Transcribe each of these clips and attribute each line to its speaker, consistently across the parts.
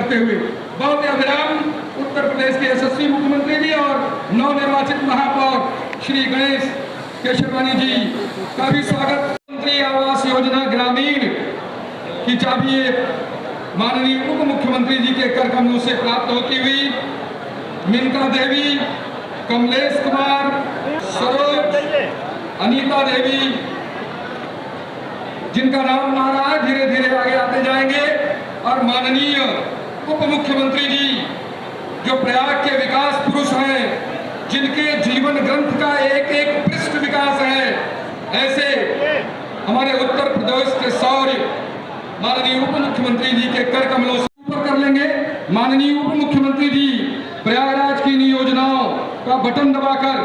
Speaker 1: करते हुए बहुत ही अभिराम उत्तर प्रदेश के यशस्वी मुख्यमंत्री जी और नवनिर्वाचित महापौर श्री गणेश केशरवानी जी का भी स्वागत। प्रधानमंत्री आवास योजना ग्रामीण की चाबी माननीय उप मुख्यमंत्री जी के कर कमलों से प्राप्त होती हुई मिनका देवी, कमलेश कुमार, सरोज, अनीता देवी, जिनका नाम आ रहा है, धीरे धीरे आगे आते जाएंगे। और माननीय उप मुख्यमंत्री जी जो प्रयाग के विकास पुरुष हैं, जिनके जीवन ग्रंथ का एक एक पृष्ठ विकास है, ऐसे हमारे उत्तर प्रदेश के शौर्य माननीय उप मुख्यमंत्री जी के कर कमलों से ऊपर कर लेंगे। माननीय उप मुख्यमंत्री जी प्रयागराज की इन योजनाओं का बटन दबाकर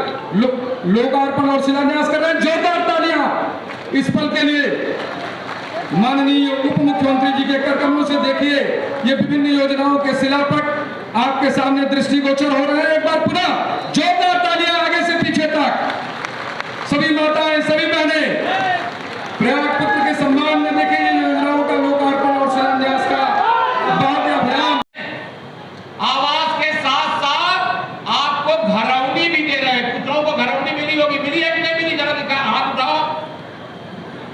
Speaker 1: लोकार्पण और शिलान्यास कर रहे हैं। जोरदार तालियां इस पल के लिए। माननीय उप मुख्यमंत्री जी के कर कमलों से देखिए ये विभिन्न योजनाओं के शिलापट आपके सामने दृष्टिगोचर हो रहे हैं। एक बार पुनः जोरदार तालियां आगे से पीछे तक। सभी माताएं, सभी बहनें प्रयाग पुत्र के सम्मान में देखिए योजनाओं का लोकार्पण और शिलान्यास का बहुत ही अभियान।
Speaker 2: आवास के साथ साथ आपको घरौनी भी दे रहे हैं। पुत्रों को घरौनी मिली होगी, मिली है कि नहीं मिली? जरा दिखा, हाथ उठाओ।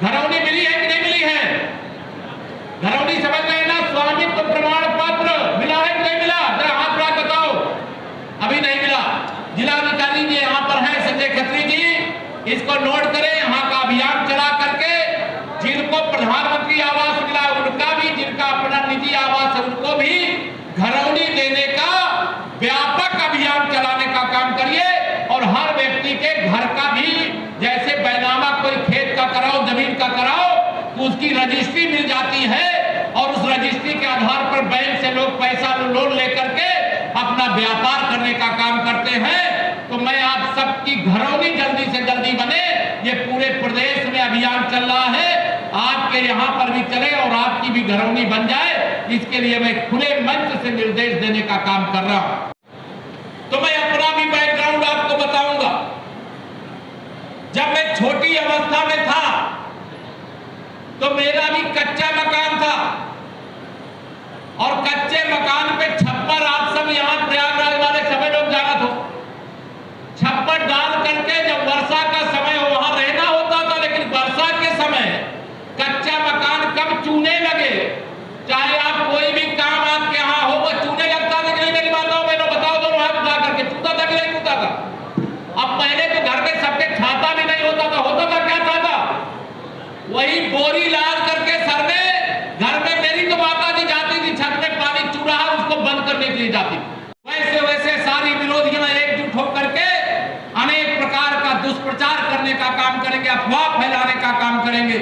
Speaker 2: घरौनी मिली है कि नहीं मिली है? घरौनी समझ रहे हैं ना? स्वामित्व प्रमाण पत्र मिला है कि नहीं मिला? जरा हाथ उठा बताओ। अभी नहीं मिला। जिलाधिकारी जी यहाँ पर है, संजय खत्री जी, इसको नोट करें। यहाँ का अभियान चला करके जिनको प्रधानमंत्री आवास मिला उनका भी, जिनका अपना निजी आवास है उनको भी घरौनी देने का व्यापक अभियान चलाने का काम करिए। और हर व्यक्ति के घर का भी, जैसे बैनामा कोई खेत का कराओ, जमीन का कराओ, तो उसकी रजिस्ट्री मिल जाती है और उस रजिस्ट्री के आधार पर बैंक से लोग पैसा लोन लेकर के अपना व्यापार करने का काम करते हैं। तो मैं आप सबकी घरौनी जल्दी से जल्दी बने। ये पूरे प्रदेश में अभियान चल रहा है, आपके यहाँ पर भी चले और आपकी भी घरौनी बन जाए, इसके लिए मैं खुले मंच से निर्देश देने का काम कर रहा हूं। तो मैं अपना भी बैकग्राउंड आपको बताऊंगा। जब मैं छोटी अवस्था में था तो मेरा भी कच्चा मकान था और कच्चे मकान पे छप्पर, आप सब यहाँ प्रयागराज वाले सभी लोग जानत हो, छप्पर डाल करके जब वर्षा का समय हो वहां रहना होता था। लेकिन वर्षा के समय कच्चा मकान कब चूने लगे, चाहे आप कोई भी काम आपके यहाँ हो, वो चूने लगता था कि नहीं? मेरी बात हो, मैंने बताओ दोनों हाथ उठा करके, चूता था कि नहीं चूता था? अब पहले तो घर में सबके छाता भी नहीं होता था क्या छाता? वही बोरी लाद करके सर में, घर में मेरी तो माता जी जाती थी, छत में पानी चू रहा है उसको बंद करने के लिए जाती। वैसे वैसे सारी विरोधियां एकजुट होकर के अनेक प्रकार का दुष्प्रचार करने का काम करेंगे, अफवाह फैलाने का काम करेंगे।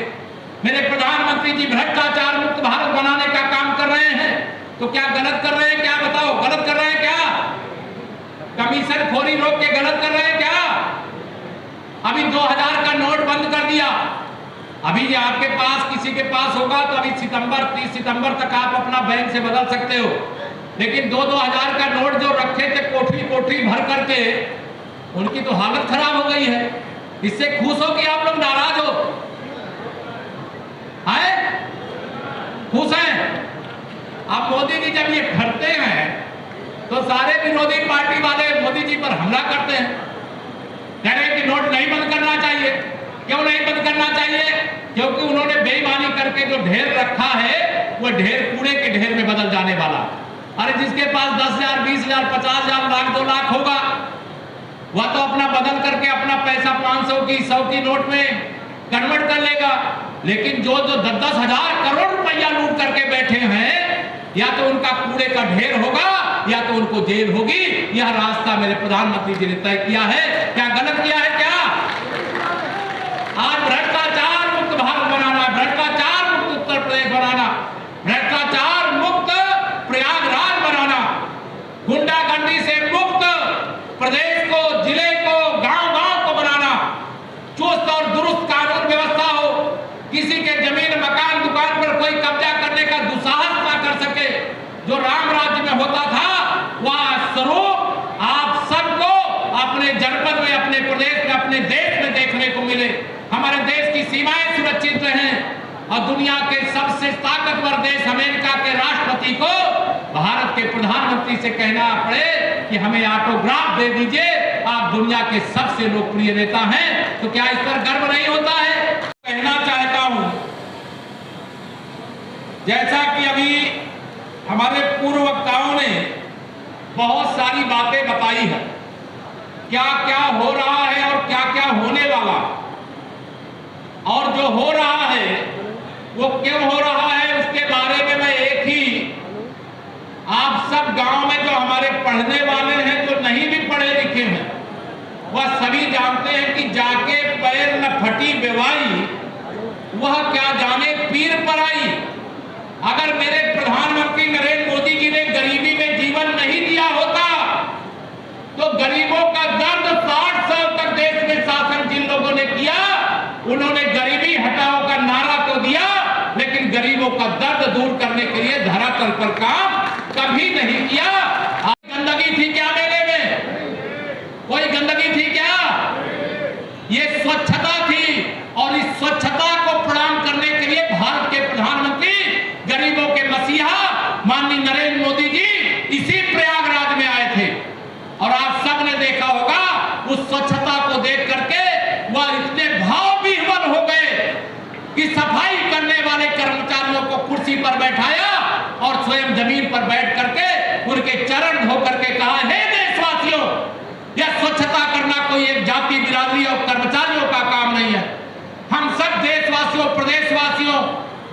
Speaker 2: मेरे प्रधानमंत्री जी भ्रष्टाचार मुक्त भारत बनाने का काम कर रहे हैं, तो क्या गलत कर रहे हैं? क्या बताओ, गलत कर रहे हैं क्या? कमीशन खोरी रोक के गलत कर रहे हैं क्या? अभी 2000 का नोट बंद कर दिया। अभी ये आपके पास, किसी के पास होगा तो अभी 30 सितंबर तक आप अपना बैंक से बदल सकते हो। लेकिन 2-2000 का नोट जो रखे थे कोठरी भर करके, उनकी तो हालत खराब हो गई है। इससे खुश हो कि आप लोग नाराज हो? खुश हैं? अब मोदी जी जब ये फटते हैं तो सारे विरोधी पार्टी वाले मोदी जी पर हमला करते हैं, कह रहे हैं कि नोट नहीं बंद करना चाहिए। क्यों नहीं बंद करना चाहिए? क्योंकि उन्होंने बेईमानी करके जो ढेर रखा है वो ढेर कूड़े के ढेर में बदल जाने वाला। अरे जिसके पास 10,000, 20,000, 50,000, लाख, 2 लाख होगा, वह तो अपना बदल करके अपना पैसा 500 की 100 की नोट में कन्वर्ट कर लेगा। लेकिन जो 10-10 हजार करोड़ रुपया लूट करके बैठे हैं, या तो उनका कूड़े का ढेर होगा या तो उनको जेल होगी। यह रास्ता मेरे प्रधानमंत्री जी ने तय किया है। क्या गलत किया है क्या? आज भ्रष्टाचार मुक्त भारत बनाना, भ्रष्टाचार मुक्त उत्तर प्रदेश बनाना, भ्रष्टाचार मुक्त प्रयागराज बनाना, गुंडागर्दी से मुक्त प्रदेश को, जिले को, गांव-गांव को बनाना, चुस्त और दुरुस्त कानून व्यवस्था हो, किसी के जमीन, मकान, दुकान पर कोई कब्जा करने का दुस्साहस ना कर सके। जो राम राज्य में होता था वह स्वरूप आप सबको अपने जनपद में, अपने प्रदेश में, अपने देश में देखने को मिले। हमारे देश की सीमाएं सुरक्षित रहें और दुनिया के सबसे ताकतवर देश अमेरिका के राष्ट्रपति को भारत के प्रधानमंत्री से कहना पड़े कि हमें ऑटोग्राफ दे दीजिए, आप दुनिया के सबसे लोकप्रिय नेता हैं, तो क्या इस पर गर्व नहीं होता है? कहना चाहता हूं, जैसा कि अभी हमारे पूर्व वक्ताओं ने बहुत सारी बातें बताई है, क्या क्या हो रहा है और क्या क्या होने वाला, और जो हो रहा है वो क्यों हो रहा है, उसके बारे में मैं एक ही, आप सब गांव में जो हमारे पढ़ने वाले हैं, जो नहीं भी पढ़े लिखे हैं, वह सभी जानते हैं कि जाके पैर न फटी बेवाई, वह क्या जाने पीर पर आई। अगर मेरे प्रधानमंत्री नरेंद्र मोदी जी ने गरीबी में जीवन नहीं दिया होता, तो गरीबों का दर्द 60 साल तक देश में शासन जिन लोगों ने किया, उन्होंने गरीबी हटाओ का नारा तो दिया, लेकिन गरीबों का दर्द दूर करने के लिए धरातल पर काम कभी नहीं किया। गंदगी थी क्या मेले में? कोई गंदगी थी क्या? ये स्वच्छता थी, और इस स्वच्छता को प्रणाम करने के लिए भारत के प्रधानमंत्री, गरीबों के मसीहा माननीय नरेंद्र मोदी जी इसी प्रयागराज में आए थे। और आप सब ने देखा होगा, उस स्वच्छता को देख करके वह इतने भाव विह्वल हो गए कि सफाई करने वाले कर्मचारियों को कुर्सी पर बैठाया और स्वयं जमीन पर बैठ करके उनके चरण धो करके कहा, हे देशवासियों, यह स्वच्छता करना कोई एक जाति बिरादरी और कर्मचारियों का काम नहीं है। हम सब देशवासियों, प्रदेशवासियों,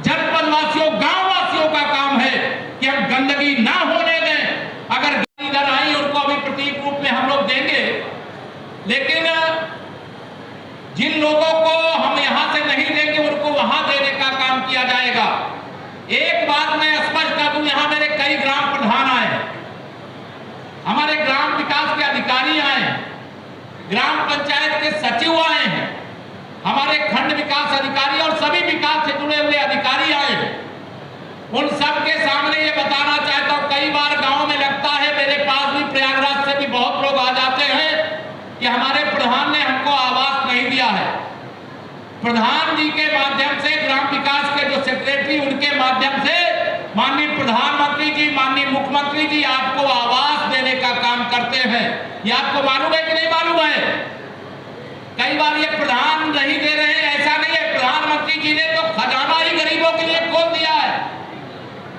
Speaker 2: जनपदवासियों, गांववासियों का काम है कि हम गंदगी ना होने दें। अगर इधर आई, उनको अभी प्रतीक रूप में हम लोग देंगे, लेकिन जिन लोगों को हम यहां से नहीं देंगे, उनको वहां देने का काम किया जाएगा। एक बात मैं स्पष्ट कर दूं, यहां मेरे कई ग्राम प्रधान आए हैं, हमारे ग्राम विकास के अधिकारी आए हैं, ग्राम पंचायत के सचिव आए हैं, हमारे खंड विकास अधिकारी और सभी विकास से जुड़े हुए अधिकारी आए हैं। उन सब के सामने ये बताना चाहता हूं, कई बार गांव में लगता है, मेरे पास भी प्रयागराज से भी बहुत लोग आ जाते हैं कि हमारे प्रधान ने हमको आवास नहीं दिया है। प्रधान जी के माध्यम से, ग्राम विकास के जो सेक्रेटरी, उनके माध्यम से माननीय प्रधानमंत्री जी, माननीय मुख्यमंत्री जी आपको आवास देने का काम करते हैं। ये आपको मालूम है कि नहीं मालूम है? कई बार ये प्रधान नहीं दे रहे हैं, ऐसा नहीं है, प्रधानमंत्री जी ने तो खजाना ही गरीबों के लिए खोल दिया है।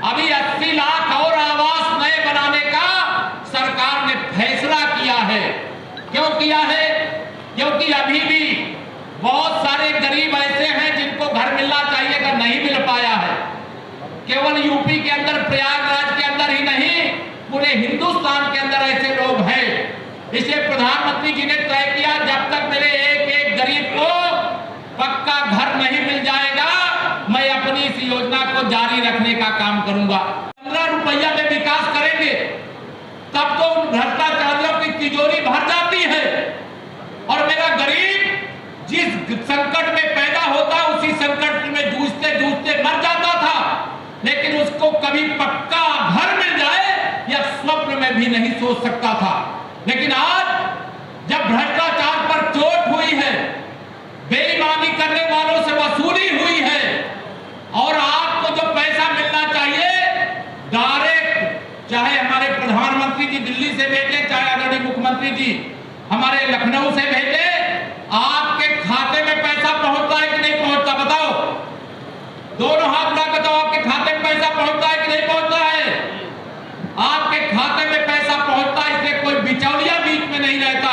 Speaker 2: अभी 80 लाख और आवास नए बनाने का सरकार ने फैसला किया है। क्यों किया है? क्योंकि अभी भी बहुत सारे गरीब ऐसे हैं जिनको घर मिलना चाहिए, अगर नहीं मिल पाया है। केवल यूपी के अंदर, प्रयागराज के अंदर ही नहीं, पूरे हिंदुस्तान के अंदर ऐसे लोग हैं। इसलिए प्रधानमंत्री जी ने तय किया, जब तक मेरे एक एक गरीब को पक्का घर नहीं मिल जाएगा, मैं अपनी इस योजना को जारी रखने का काम करूंगा। 15 रुपया में विकास करेंगे, तब तो उन भ्रष्टाचारियों की तिजोरी भर जाती है, और मेरा गरीब जिस संकट में पैदा होता, उसी संकट में जूझते जूझते मर जाता था, लेकिन उसको कभी पक्का घर मिल जाए या स्वप्न में भी नहीं सोच सकता था। लेकिन आज जब भ्रष्टाचार पर चोट हुई है, बेईमानी करने वालों से वसूली हुई है, और आपको जो पैसा मिलना चाहिए डायरेक्ट, चाहे हमारे प्रधानमंत्री जी दिल्ली से भेजे, चाहे आदरणीय मुख्यमंत्री जी हमारे लखनऊ से भेजे, आपके खाते में पैसा पहुंचता है कि नहीं पहुंचता? बताओ, दोनों हाथ उठा के बताओ, आपके खाते में पैसा पहुंचता है कि नहीं पहुंचता है? आपके खाते में पैसा पहुंचता है, इसलिए कोई बिचौलिया बीच में नहीं रहता।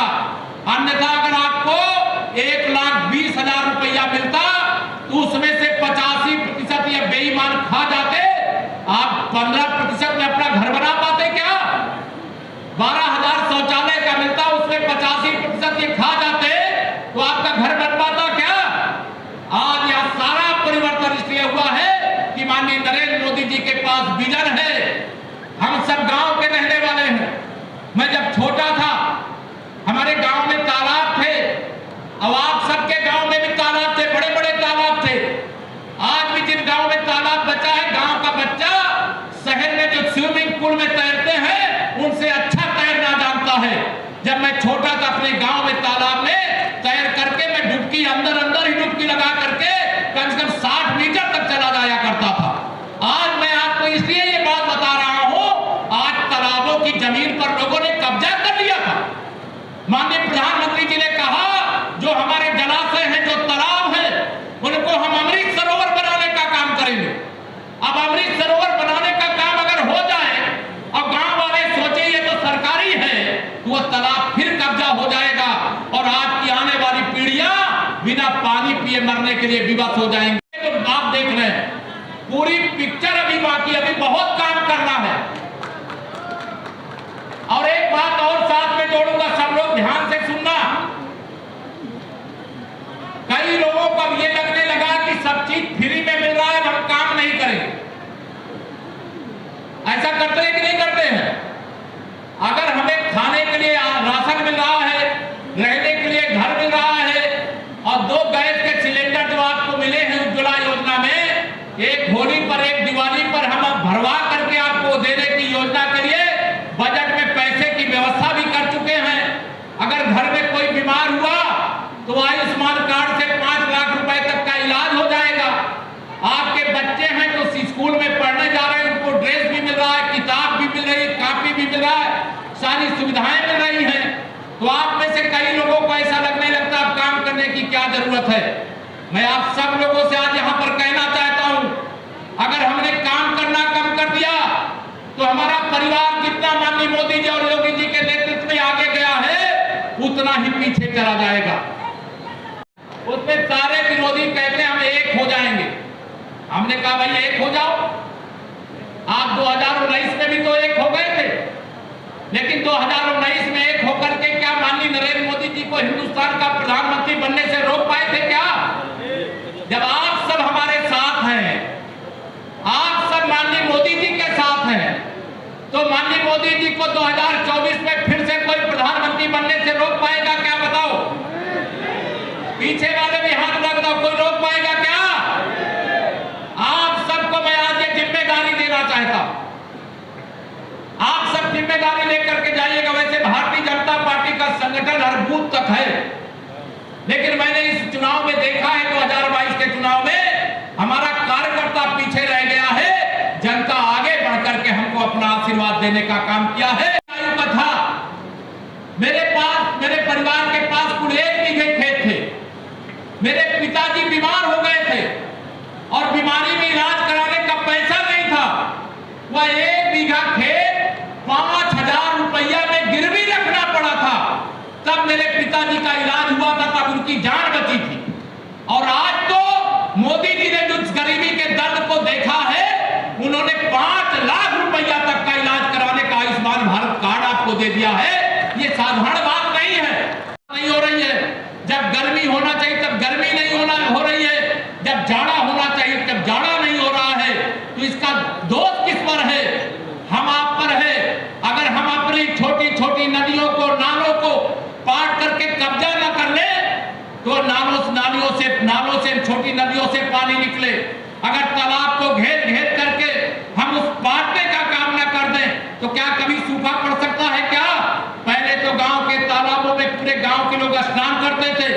Speaker 2: अन्यथा अगर आपको 1,20,000 रुपया मिलता, तो उसमें से 85% ये बेईमान खा जाते, आप 15% में अपना घर बना पाते क्या? 12,000 शौचालय का मिलता, उसमें 85% ये खा जाते, तो आपका घर बन पाता क्या? आज यह सारा परिवर्तन इसलिए हुआ है कि माननीय नरेंद्र मोदी जी के पास विजन है। हम सब गांव के रहने वाले हैं। मैं जब छोटा था, हमारे गांव में तालाब थे, अब आप सबके गांव में भी तालाब थे, बड़े बड़े तालाब थे। आज भी जिन गांव में तालाब बचा है, गांव का बच्चा शहर में जो स्विमिंग पूल में तैरते हैं, उनसे अच्छा तैरना जानता है। जब मैं छोटा था, अपने गांव में तालाब में तैर करके मैं डुबकी अंदर ही डुबकी लगा करके कम से कम 60 मीटर तक चला जाया करता था। आज मैं आपको इसलिए ये बात बता रहा हूं, पिए मरने के लिए विवश हो जाएंगे। तो आप देख रहे हैं पूरी पिक्चर अभी बाकी, अभी बहुत काम करना है। और एक बात और साथ में जोड़ूंगा, सब लोग ध्यान से सुनना। कई लोगों को अब ये लगने लगा कि सब चीज फ्री में मिल रहा है, हम काम नहीं करेंगे। ऐसा करते हैं कि नहीं करते हैं? अगर हमें खाने के लिए राशन मिल रहा है, रहने के लिए घर मिल रहा है, और 2 गैस के सिलेंडर जो आपको मिले हैं उज्ज्वला योजना में, एक होली पर एक दिवाली पर हम भरवा करके आपको देने की योजना के लिए बजट में पैसे की व्यवस्था भी कर चुके हैं। अगर घर में कोई बीमार हुआ तो आयुष्मान कार्ड से 5 लाख रुपए तक का इलाज हो जाएगा। आपके बच्चे हैं तो स्कूल में पढ़ने जा रहे हैं, उनको ड्रेस भी मिल रहा है, किताब भी मिल रही है, कापी भी मिल रहा है, सारी सुविधाएं मिल रही हैं। तो आप में से कई लोगों को ऐसा लगने लगता है अब काम करने की क्या जरूरत है। मैं आप सब लोगों से आज यहाँ पर कहना चाहता हूँ, अगर हमने काम करना कम कर दिया तो हमारा परिवार जितना माननीय मोदी जी और योगी जी के नेतृत्व में आगे गया है उतना ही पीछे चला जाएगा। उसमें सारे विरोधी कहते हैं हम एक हो जाएंगे। हमने कहा भाई एक हो जाओ। आप 2019 में भी तो एक हो गए थे, लेकिन 2019 में एक होकर के क्या माननीय नरेंद्र मोदी जी को हिंदुस्तान का प्रधानमंत्री बनने से रोक पाए थे क्या? जब आप सब हमारे साथ हैं, आप सब माननीय मोदी जी के साथ हैं, तो माननीय मोदी जी को 2024 में फिर से कोई प्रधानमंत्री बनने से रोक पाएगा क्या? बताओ। पीछे वाले भी हाथ उठा बताओ, कोई रोक पाएगा क्या? आप सबको मैं आज ये जिम्मेदारी देना चाहता हूं, आप सब जिम्मेदारी लेकर के जाइएगा। वैसे भारतीय जनता पार्टी का संगठन हर बूथ तक है, लेकिन मैंने इस चुनाव में देखा है 2022 के चुनाव में हमारा कार्यकर्ता पीछे रह गया है, जनता आगे बढ़कर के हमको अपना आशीर्वाद देने का काम किया है। था मेरे परिवार के पास कुल 1 बीघे खेत थे। मेरे पिताजी बीमार हो गए थे और बीमारी में इलाज कराने का पैसा नहीं था। वह 1 बीघा खेत 5,000 रुपया में गिरवी रखना पड़ा था, तब मेरे पिताजी का इलाज हुआ था, तब उनकी जान बची थी। और आज तो मोदी जी ने जो गरीबी के दर्द को देखा है, उन्होंने 5 लाख रुपया तक का इलाज कराने का आयुष्मान भारत कार्ड आपको दे दिया है। ये साधारण बात नहीं है, नहीं हो रही है। जब गर्मी होना चाहिए तब गर्मी नहीं हो रही है, जब जाड़ा होना चाहिए तब जाड़ा नहीं हो रहा है। तो इसका दोष किस पर है? हम आप पर है। अगर हम अपनी छोटी छोटी नदियों को, नालों को पाट करके कब्जा न कर ले तो नालों से छोटी नदियों से पानी निकले। अगर तालाब को घेर घेर करके हम उस पाटने का काम न कर दें तो क्या कभी सूखा पड़ सकता है क्या? पहले तो गांव के तालाबों में पूरे गांव के लोग स्नान करते थे,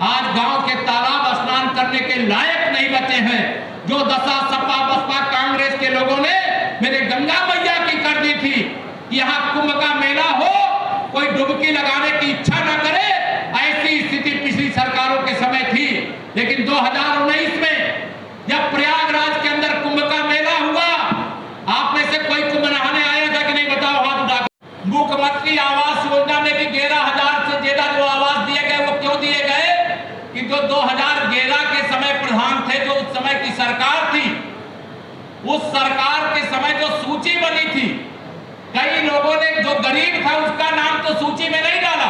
Speaker 2: आज गांव के तालाब स्नान करने के लायक नहीं बचे हैं। जो दशा सपा बसपा कांग्रेस के लोगों ने मेरे गंगा मैया की कर दी थी, यहाँ कुंभ का मेला हो, कोई डुबकी लगाने की इच्छा न करे, ऐसी स्थिति पिछली सरकारों के समय थी। लेकिन 2019 में जब प्रयागराज के अंदर कुंभ का मेला हुआ, आप में से कोई कुंभ नहाने आया था कि नहीं? बताओ हाथ उठा। मुख्यमंत्री आवास योजना में भी 11,000 से ज्यादा जो आवास दिए गए, वो क्यों दिए गए? कि जो 2011 के समय प्रधान थे, जो उस समय की सरकार थी, उस सरकार के समय जो सूची बनी थी, कई लोगों ने जो गरीब था उसका नाम तो सूची में नहीं डाला,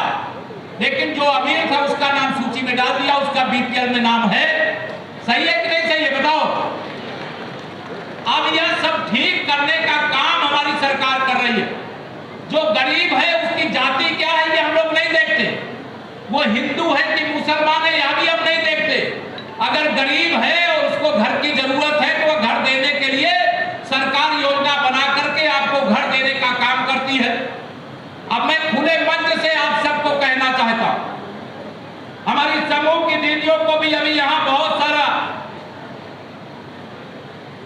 Speaker 2: लेकिन जो अमीर था उसका नाम सूची में डाल दिया, उसका बीपीएल में नाम है। सही है कि नहीं सही है? बताओ। अब यह सब ठीक करने का काम हमारी सरकार कर रही है। जो गरीब है उसकी जाति क्या है ये हम लोग नहीं देखते, वो हिंदू है कि मुसलमान है यह भी हम नहीं देखते। अगर गरीब है और उसको घर की जरूरत है तो वह घर देने के लिए सरकार योजना बना करके आपको घर देने का काम करती है। अब मैं खुले मंच से आप सबको कहना चाहता हूं, हमारी समूह की दीदियों को भी अभी यहाँ बहुत सारा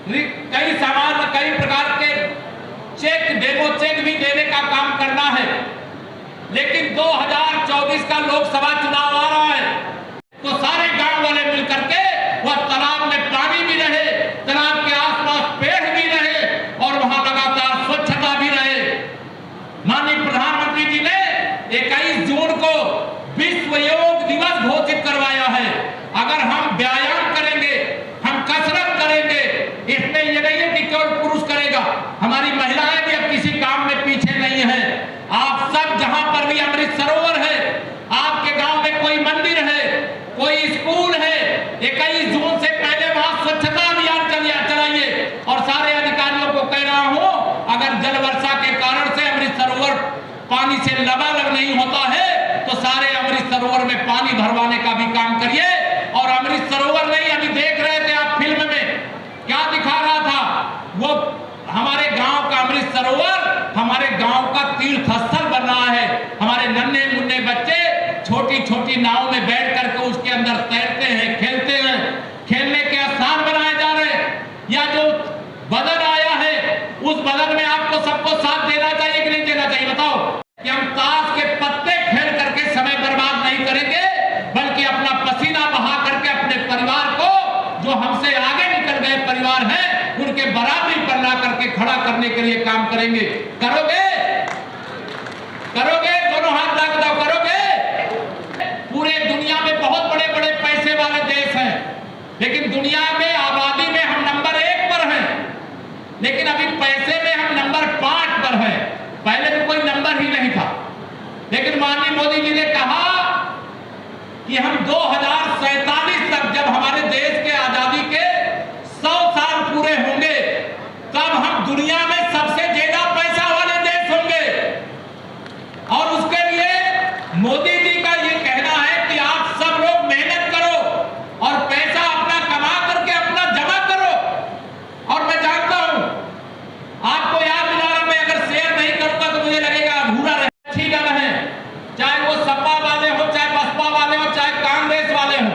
Speaker 2: कई सामान, कई प्रकार के चेक, डेमो चेक भी देने का काम करना है। लेकिन 2024 का लोकसभा चुनाव आ रहा है, तो सारे गांव वाले मिलकर के वह तालाब में पानी भी रहे, तालाब के आसपास पेड़ भी रहे और वहां लगातार स्वच्छता भी रहे। माननीय प्रधानमंत्री जी ने 21 जून को विश्व योग दिवस घोषित करवाया है। अगर हम से लबालब नहीं होता है तो सारे अमृत सरोवर में पानी भरवाने का भी काम करिए। और अमृत सरोवर नहीं, अभी देख रहे थे आप फिल्म में क्या दिखा रहा था, वो हमारे गांव का अमृत सरोवर हमारे गांव का तीर्थ स्थल बन रहा है। हमारे नन्हे मुन्ने बच्चे छोटी छोटी नाव में बैठ करके उसके अंदर तैरते हैं, खेलते हैं, खेलने के स्थान बनाए जा रहे हैं। या जो बदन आया है उस बदन में आपको सबको साथ देना चाहिए कि नहीं देना चाहिए, बताओ? कि हम ताश के पत्ते खेल करके समय बर्बाद नहीं करेंगे, बल्कि अपना पसीना बहा करके अपने परिवार को, जो हमसे आगे निकल गए परिवार हैं, उनके बराबरी पर ला करके खड़ा करने के लिए काम करेंगे। करोगे? करोगे? दोनों हाथ ला के करोगे? पूरे दुनिया में बहुत बड़े बड़े पैसे वाले देश हैं, लेकिन दुनिया में आबादी में हम नंबर 1 पर हैं, लेकिन अभी पैसे में हम नंबर 5 पर हैं। पहले तो कोई नंबर ही नहीं था, लेकिन माननीय मोदी जी ने कहा कि हम 2047 तक, जब हमारे देश के आजादी के 100 साल पूरे होंगे, तब हम दुनिया में सबसे ज्यादा पैसा वाले देश होंगे। और उसके लिए मोदी जी का ये कहना है कि आप सब लोग मेहनत करो और पैसा अपना कमा करके अपना जमा करो। और मैं जानता हूं, आपको याद दिला रहा, मैं अगर शेयर नहीं करूंगा तो मुझे लगेगा अधूरा रहे। अच्छी गल है, चाहे वो सपा वाले हो, चाहे बसपा वाले हो, चाहे कांग्रेस वाले हो,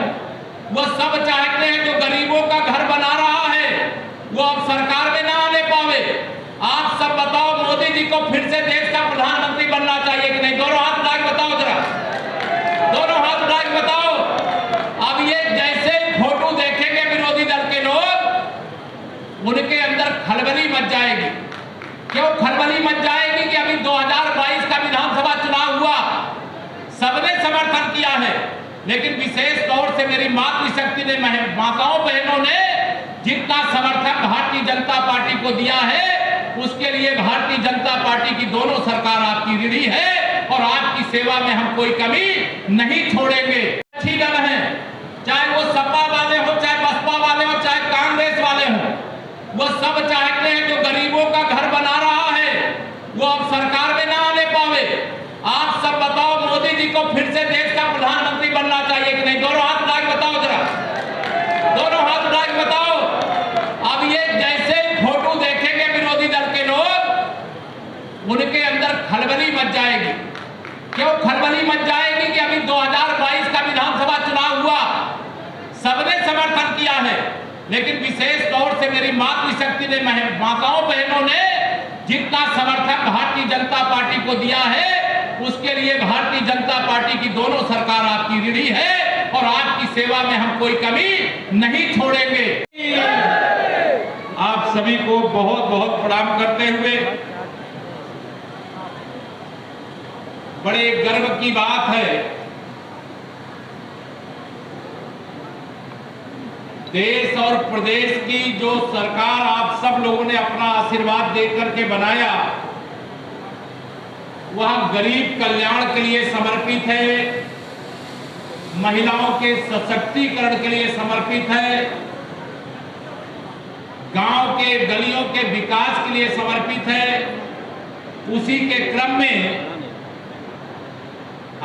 Speaker 2: वो सब चाहते हैं जो गरीबों का घर बना रहा है वो अब सरकार में ना आने पावे। आप सब बताओ, मोदी जी को फिर से देश का प्रधानमंत्री बनना चाहिए कि नहीं? दोनों हाथ उठा के बताओ जरा, दोनों हाथ उठा के बताओ। अब ये जैसे फोटो देखेंगे विरोधी दल के लोग, उनके अंदर खलबली मच जाएगी। क्यों खलबली मच जाएगी? कि अभी 2022 का विधानसभा चुनाव हुआ, सबने समर्थन किया है, लेकिन विशेष तौर से मेरी मातृशक्ति ने, माताओं बहनों ने जितना समर्थन भारतीय जनता पार्टी को दिया है, उसके लिए भारतीय जनता पार्टी की दोनों सरकार आपकी ऋणी है और आपकी सेवा में हम कोई कमी नहीं छोड़ेंगे। अच्छी गल है, चाहे वो सपा वाले हो, चाहे बसपा वाले हो, चाहे कांग्रेस वाले हो, वो सब चाहते हैं जो गरीबों का घर बना रहा है वो अब सरकार में ना आने पावे। आप सब बताओ, मोदी जी को फिर से देश का प्रधानमंत्री बनना चाहिए कि नहीं? दोनों हाथ उठा के बताओ जरा, दोनों हाथ उठा के बताओ। अब ये जैसे फोटो देखेंगे विरोधी दल के लोग, उनके अंदर खलबली मच जाएगी। क्यों खलबली मच जाएगी? कि अभी 2022 का विधानसभा चुनाव हुआ, सबने समर्थन किया है, लेकिन विशेष तौर से मेरी मातृशक्ति ने, माताओं बहनों ने जितना समर्थन भारतीय जनता पार्टी को दिया है, उसके लिए भारतीय जनता पार्टी की दोनों सरकार आपकी ऋणी है और आपकी सेवा में हम कोई कमी नहीं छोड़ेंगे। आप सभी को बहुत बहुत प्रणाम करते हुए, बड़े गर्व की बात है, देश और प्रदेश की जो सरकार आप सब लोगों ने अपना आशीर्वाद देकर के बनाया, वह गरीब कल्याण के लिए समर्पित है, महिलाओं के सशक्तिकरण के लिए समर्पित है, गांव के गलियों के विकास के लिए समर्पित है। उसी के क्रम में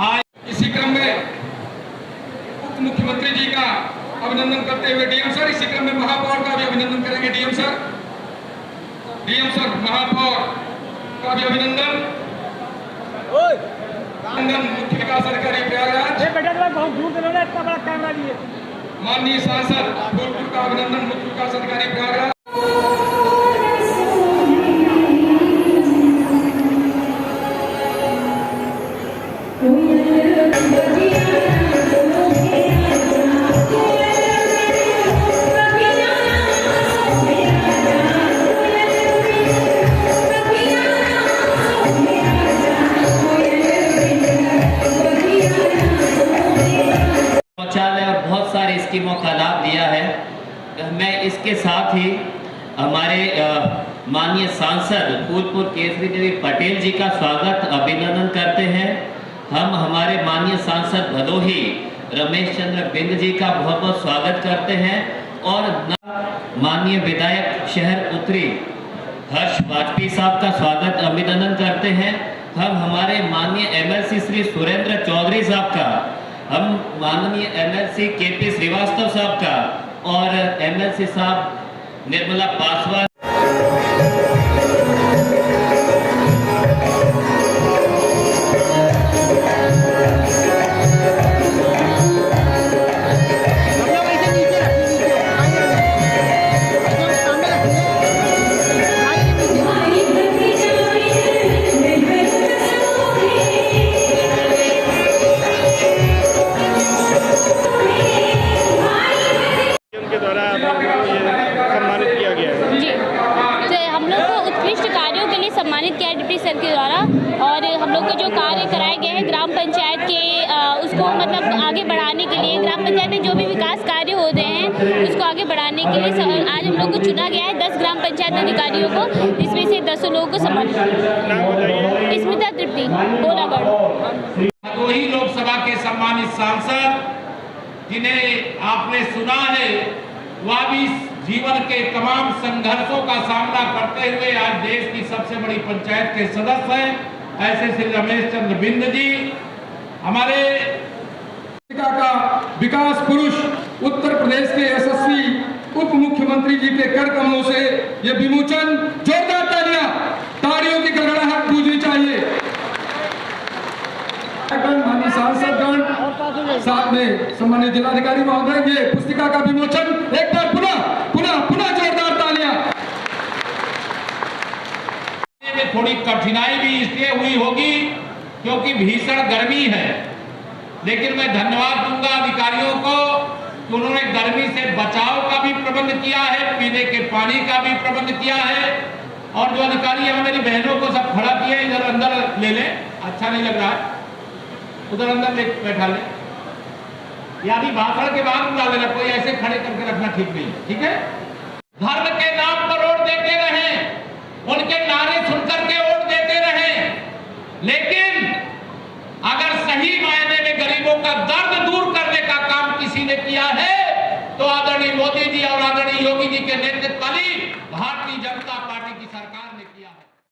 Speaker 2: आज,
Speaker 1: इसी क्रम में उप मुख्यमंत्री जी का अभिनंदन करते हुए डीएम सर, इसी क्रम में महापौर का भी अभिनंदन करेंगे। डीएम सर, महापौर का भी अभिनंदन। मुख्य विकास अधिकारी प्रयागराज, माननीय सांसद फूलपुर का अभिनंदन। मुख्य विकास अधिकारी प्रयागराज।
Speaker 3: स्कीमों का लाभ दिया है। मैं इसके साथ ही हमारे माननीय सांसद फूलपुर केसरी देवी पटेल जी का स्वागत अभिनंदन करते हैं। हम हमारे माननीय सांसद भदोही रमेश चंद्र बिंद जी का बहुत बहुत स्वागत करते हैं और माननीय विधायक शहर उत्तरी हर्ष वाजपेयी साहब का स्वागत अभिनंदन करते हैं। हम हमारे माननीय एमएलसी श्री सुरेंद्र चौधरी साहब का, हम माननीय एमएलसी केपी श्रीवास्तव साहब का और एमएलसी साहब निर्मला पासवान
Speaker 4: सम्मानित किया डिप्टी सर के द्वारा। और हम लोग को जो कार्य कराए गए हैं ग्राम पंचायत के उसको मतलब आगे बढ़ाने के लिए, ग्राम पंचायत में जो भी विकास कार्य हो रहे हैं उसको आगे बढ़ाने के लिए आज हम लोग को चुना गया है 10 ग्राम पंचायत अधिकारियों को, जिसमें से 10 लोगों को सम्मानित किया। स्मिता तृप्ति, बोलागढ़।
Speaker 2: भदोही लोकसभा के सम्मानित सांसद जिन्हें आपने सुना है, वह भी जीवन के तमाम संघर्षों का सामना करते हुए आज देश की सबसे बड़ी पंचायत के सदस्य हैं, ऐसे श्री रमेश चंद्र बिंद जी। हमारे
Speaker 1: का विकास पुरुष, उत्तर प्रदेश के यशस्वी उप मुख्यमंत्री जी के कर कमलों से ये विमोचन, जोरदार तालियों की गड़गड़ाहट गूंजनी चाहिए। माननीय सांसदगण, साथ में सम्मानित जिलाधिकारी महोदय, ये पुस्तिका का विमोचन एक बार पुनः जोरदार तालियां।
Speaker 2: में थोड़ी कठिनाई भी इसलिए हुई होगी क्योंकि भीषण गर्मी है, लेकिन मैं धन्यवाद दूंगा अधिकारियों को कि उन्होंने गर्मी से बचाव का भी प्रबंध किया है, पीने के पानी का भी प्रबंध किया है। और जो अधिकारी यहाँ मेरी बहनों को सब खड़ा किए, इधर अंदर ले लें, अच्छा नहीं लग रहा है, उधर अंदर ले बैठा ले, या भी भाषण के बाद बुला लेना, कोई ऐसे खड़े करके रखना ठीक नहीं, ठीक है। धर्म के नाम पर वोट देते रहे, उनके नारे सुनकर के वोट देते रहे, लेकिन अगर सही मायने में गरीबों का दर्द दूर करने का काम किसी ने किया है तो आदरणीय मोदी जी और आदरणीय योगी जी के नेतृत्व वाली